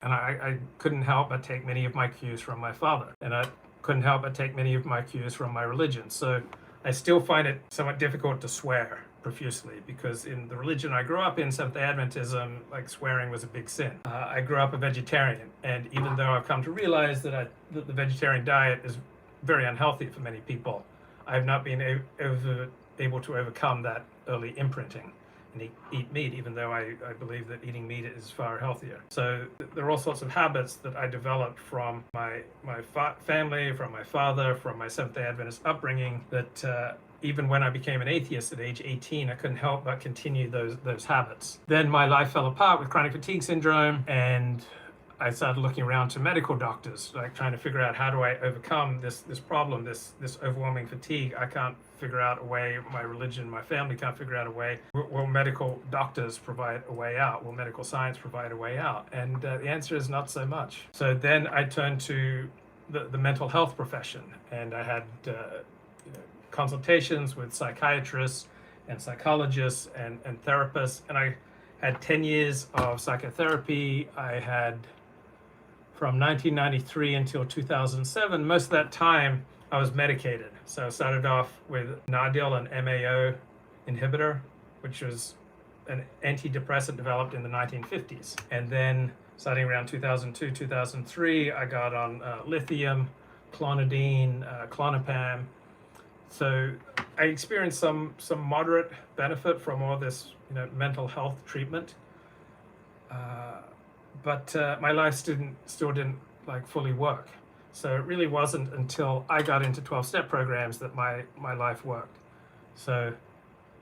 And I couldn't help but take many of my cues from my father. And I couldn't help but take many of my cues from my religion. So I still find it somewhat difficult to swear profusely, because in the religion I grew up in, Seventh-day Adventism, like swearing was a big sin. I grew up a vegetarian, and even though I've come to realize that the vegetarian diet is very unhealthy for many people, I've not been able to overcome that early imprinting and eat meat, even though I believe that eating meat is far healthier. So there are all sorts of habits that I developed from my family, from my father, from my Seventh-day Adventist upbringing, that even when I became an atheist at age 18, I couldn't help but continue those habits. Then my life fell apart with chronic fatigue syndrome, and I started looking around to medical doctors, like trying to figure out, how do I overcome this problem, this overwhelming fatigue? I can't figure out a way. My religion, my family can't figure out a way. Will medical doctors provide a way out? Will medical science provide a way out? And the answer is not so much. So then I turned to the mental health profession, and I had consultations with psychiatrists and psychologists and therapists, and I had 10 years of psychotherapy. I had, from 1993 until 2007, most of that time I was medicated. So I started off with Nardil, an MAO inhibitor, which was an antidepressant developed in the 1950s. And then starting around 2002, 2003, I got on lithium, clonidine, clonopam. So I experienced some moderate benefit from all this mental health treatment. But my life still didn't like fully work. So it really wasn't until I got into 12-step programs that my life worked. So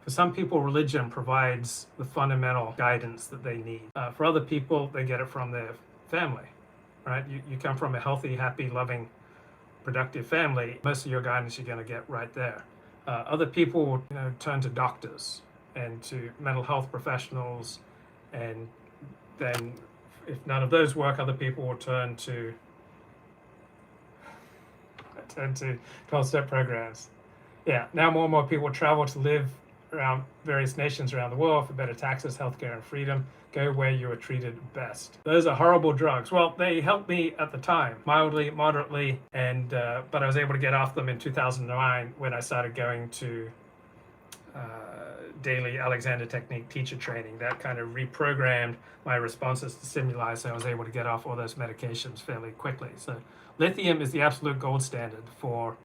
for some people, religion provides the fundamental guidance that they need. For other people, they get it from their family, right? You come from a healthy, happy, loving, productive family, most of your guidance you're going to get right there. Other people will turn to doctors and to mental health professionals, and then if none of those work, other people will turn to 12-step programs. Yeah, now more and more people travel to live around various nations around the world for better taxes, healthcare, and freedom. Go where you are treated best. Those are horrible drugs. Well, they helped me at the time, mildly, moderately, and but I was able to get off them in 2009 when I started going to daily Alexander Technique teacher training. That kind of reprogrammed my responses to stimuli, so I was able to get off all those medications fairly quickly. So lithium is the absolute gold standard for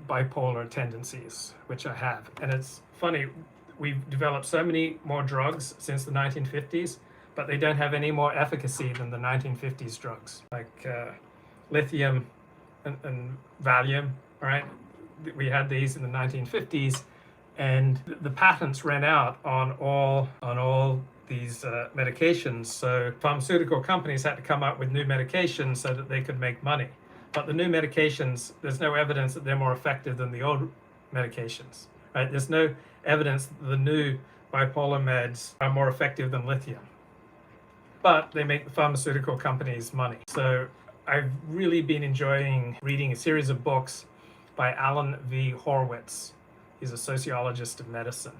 bipolar tendencies, which I have. And it's funny, we've developed so many more drugs since the 1950s, but they don't have any more efficacy than the 1950s drugs, like lithium and Valium, right? We had these in the 1950s, and the patents ran out on all these medications. So pharmaceutical companies had to come up with new medications so that they could make money. But the new medications, there's no evidence that they're more effective than the old medications, right? There's no evidence that the new bipolar meds are more effective than lithium. But they make the pharmaceutical companies money. So I've really been enjoying reading a series of books by Alan V. Horowitz. He's a sociologist of medicine,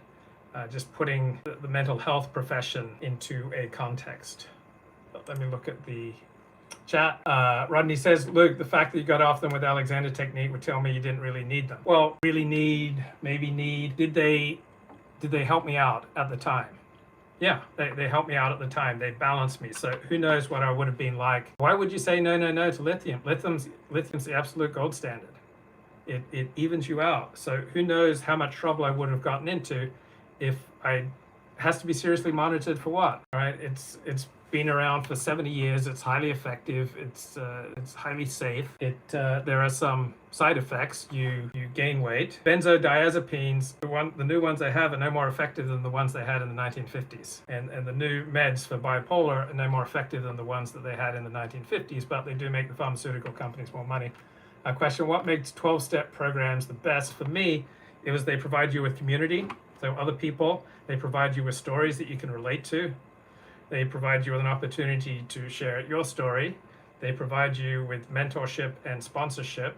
just putting the mental health profession into a context. But let me look at the chat. Rodney says, Luke, the fact that you got off them with Alexander Technique would tell me you didn't really need them. Well, really need, maybe need. Did they help me out at the time? Yeah, they helped me out at the time. They balanced me. So who knows what I would have been like. Why would you say no to lithium? Lithium's the absolute gold standard. It evens you out. So who knows how much trouble I would have gotten into if it has to be seriously monitored for what, right? It's been around for 70 years. It's highly effective. It's highly safe. There are some side effects. You gain weight. Benzodiazepines, the new ones they have are no more effective than the ones they had in the 1950s. And the new meds for bipolar are no more effective than the ones that they had in the 1950s, but they do make the pharmaceutical companies more money. Question, what makes 12-step programs the best? For me, it was they provide you with community. So other people, they provide you with stories that you can relate to. They provide you with an opportunity to share your story. They provide you with mentorship and sponsorship.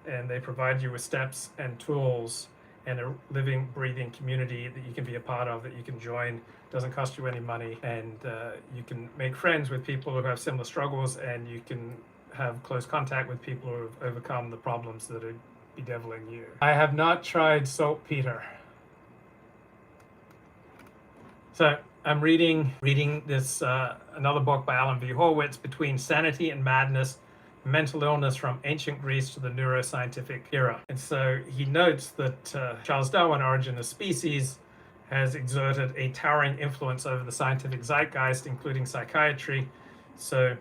And they provide you with steps and tools and a living, breathing community that you can be a part of, that you can join. Doesn't cost you any money, and you can make friends with people who have similar struggles, and you can have close contact with people who have overcome the problems that are bedeviling you. I have not tried saltpeter. So I'm reading this another book by Alan V. Horwitz, Between Sanity and Madness, Mental Illness from Ancient Greece to the Neuroscientific Era. And so he notes that Charles Darwin, Origin of Species, has exerted a towering influence over the scientific zeitgeist, including psychiatry. So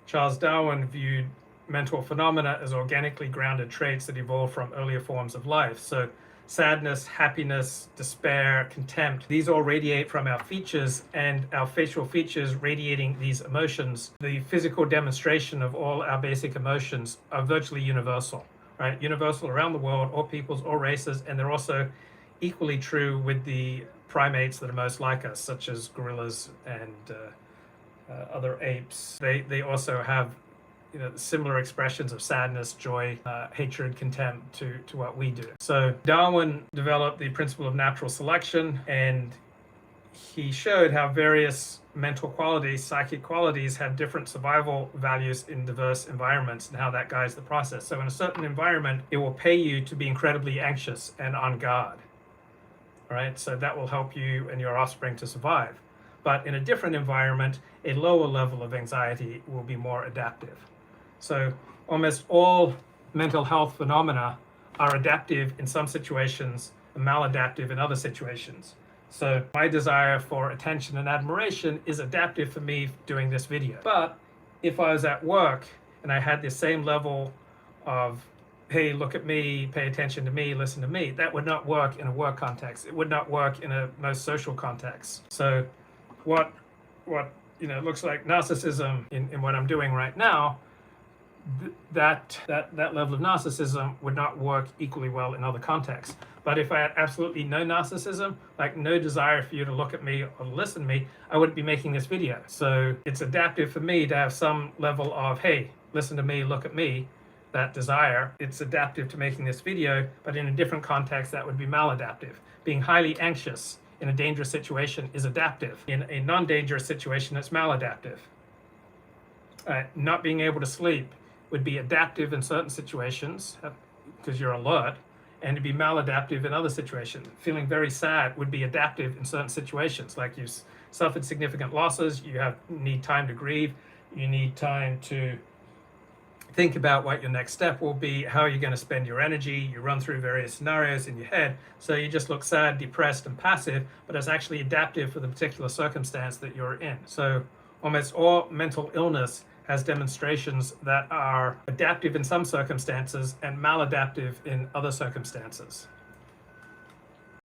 Charles Darwin viewed mental phenomena as organically grounded traits that evolved from earlier forms of life. So sadness, happiness, despair, contempt, these all radiate from our features, and our facial features radiating these emotions, the physical demonstration of all our basic emotions, are virtually universal, right? Universal around the world, all peoples, all races, and they're also equally true with the primates that are most like us, such as gorillas and other apes. They also have similar expressions of sadness, joy, hatred, contempt to what we do. So Darwin developed the principle of natural selection, and he showed how various mental qualities, psychic qualities, have different survival values in diverse environments, and how that guides the process. So in a certain environment, it will pay you to be incredibly anxious and on guard. All right, so that will help you and your offspring to survive. But in a different environment, a lower level of anxiety will be more adaptive. So almost all mental health phenomena are adaptive in some situations and maladaptive in other situations. So my desire for attention and admiration is adaptive for me doing this video. But if I was at work and I had the same level of, hey, look at me, pay attention to me, listen to me, that would not work in a work context. It would not work in a most social context. So what looks like narcissism in what I'm doing right now, that level of narcissism would not work equally well in other contexts. But if I had absolutely no narcissism, like no desire for you to look at me or listen to me, I wouldn't be making this video. So it's adaptive for me to have some level of, hey, listen to me, look at me, that desire. It's adaptive to making this video, but in a different context, that would be maladaptive. Being highly anxious in a dangerous situation is adaptive. In a non-dangerous situation, it's maladaptive. Not being able to sleep would be adaptive in certain situations because you're alert, and to be maladaptive in other situations. Feeling very sad would be adaptive in certain situations, like you've suffered significant losses, you need time to grieve, you need time to think about what your next step will be, how you're going to spend your energy. You run through various scenarios in your head, so you just look sad, depressed, and passive, but it's actually adaptive for the particular circumstance that you're in. So almost all mental illness has demonstrations that are adaptive in some circumstances and maladaptive in other circumstances.